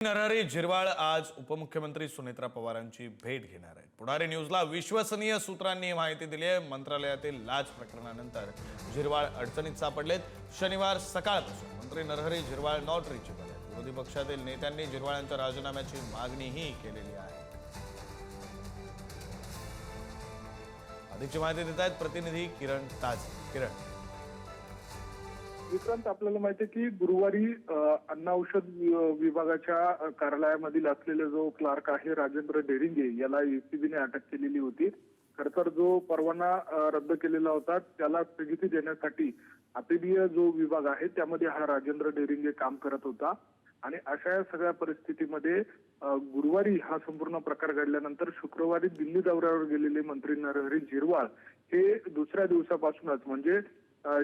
नरहरी झिरवाळ आज उपमुख्यमंत्री सुनेत्रा पवारांची भेट घेणार आहेत। पुढारी न्यूजला विश्वसनीय सूत्रांनी माहिती दिली आहे। मंत्रालयातील लाच प्रकरणानंतर झिरवाळ अडचणीत सापडलेत। शनिवार सकाळपासून मंत्री नरहरी झिरवाळ नॉट रिचेबल आहेत। विरोधी पक्षातील नेत्यांनी झिरवाळांच्या राजीनाम्याची मागणीही केलेली आहे। अधिकची माहिती देत आहेत प्रतिनिधी किरण ताजे। किरण, विक्रांत, आपल्याला माहिती आहे की गुरुवारी अन्न औषध विभागाच्या कार्यालयामधील असलेला जो क्लार्क आहे राजेंद्र डेरिंगे याला एसीबीने अटक केलेली होती। खरं तर जो परवाना रद्द केलेला होता त्याला स्थगिती देण्यासाठी अपीलीय जो विभाग आहे त्यामध्ये हा राजेंद्र डेरिंगे काम करत होता आणि अशा या सगळ्या परिस्थितीमध्ये गुरुवारी हा संपूर्ण प्रकार घडल्यानंतर शुक्रवारी दिल्ली दौऱ्यावर गेलेले मंत्री नरहरी झिरवाळ हे दुसऱ्या दिवसापासूनच म्हणजे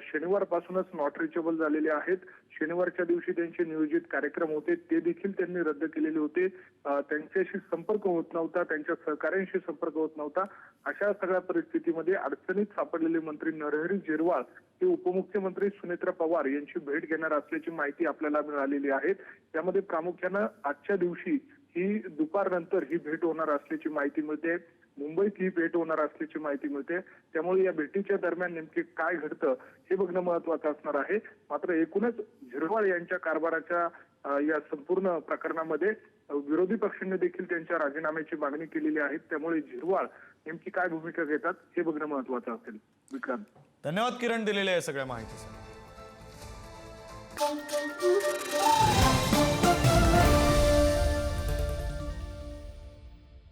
शनिवारपासूनच नॉट रिचेबल झालेले आहेत। शनिवारच्या दिवशी त्यांचे नियोजित कार्यक्रम होते ते देखील त्यांनी रद्द केलेले होते। त्यांच्याशी संपर्क होत नव्हता, त्यांच्या सहकाऱ्यांशी संपर्क होत नव्हता। अशा सगळ्या परिस्थितीमध्ये अडचणीत सापडलेले मंत्री नरहरी झिरवाळ हे उपमुख्यमंत्री सुनेत्रा पवार यांची भेट घेणार असल्याची माहिती आपल्याला मिळालेली आहे। त्यामध्ये प्रामुख्याने आजच्या दिवशी ही दुपारनंतर ही भेट होणार असल्याची माहिती मिळते। मुंबईत ही भेट होणार असल्याची माहिती मिळते। त्यामुळे या भेटीच्या दरम्यान नेमके काय घडतं हे बघणं महत्त्वाचं असणार आहे। मात्र एकूणच झिरवाळ यांच्या कारभाराच्या या संपूर्ण प्रकरणामध्ये विरोधी पक्षांनी देखील त्यांच्या राजीनाम्याची मागणी केलेली आहे। त्यामुळे झिरवाळ नेमकी काय भूमिका घेतात हे बघणं महत्त्वाचं असेल। विक्रांत, धन्यवाद किरण दिलेल्या सगळ्या माहितीसाठी।